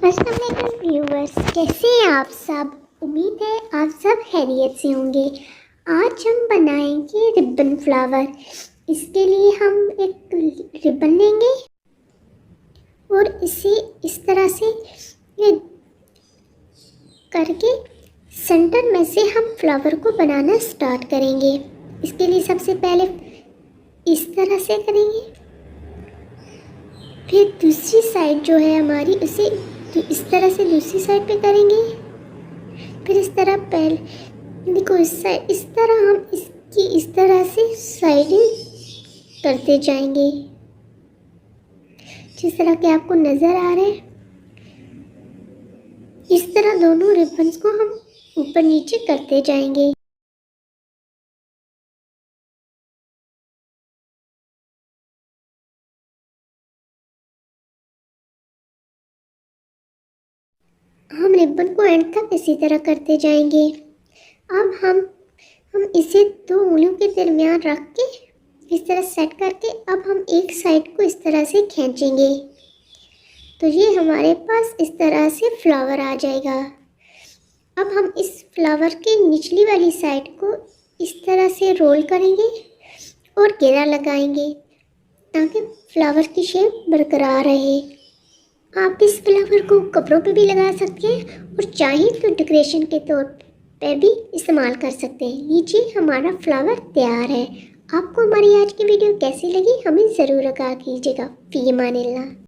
अस्सलाम व्यूवर्स, कैसे हैं आप सब। उम्मीद है आप सब खैरियत से होंगे। आज हम बनाएंगे रिबन फ्लावर। इसके लिए हम एक रिबन लेंगे और इसे इस तरह से ये करके सेंटर में से हम फ्लावर को बनाना स्टार्ट करेंगे। इसके लिए सबसे पहले इस तरह से करेंगे, फिर दूसरी साइड जो है हमारी उसे इस तरह से दूसरी साइड पे करेंगे। फिर इस तरह पहले देखो इस तरह हम इसकी इस तरह से साइडिंग करते जाएंगे, जिस तरह के आपको नज़र आ रहे हैं। इस तरह दोनों रिबन्स को हम ऊपर नीचे करते जाएंगे। हम रिबन को एंड तक इसी तरह करते जाएंगे। अब हम इसे दो उंगलियों के दरमियान रख के इस तरह सेट करके अब हम एक साइड को इस तरह से खींचेंगे, तो ये हमारे पास इस तरह से फ्लावर आ जाएगा। अब हम इस फ्लावर के निचली वाली साइड को इस तरह से रोल करेंगे और घेरा लगाएंगे ताकि फ्लावर की शेप बरकरार रहे। आप इस फ्लावर को कपड़ों पे भी लगा सकते हैं और चाहें तो डेकोरेशन के तौर पे भी इस्तेमाल कर सकते हैं। लीजिए, हमारा फ्लावर तैयार है। आपको हमारी आज की वीडियो कैसी लगी हमें ज़रूर आगाह कीजिएगा। फी अमानिल्लाह।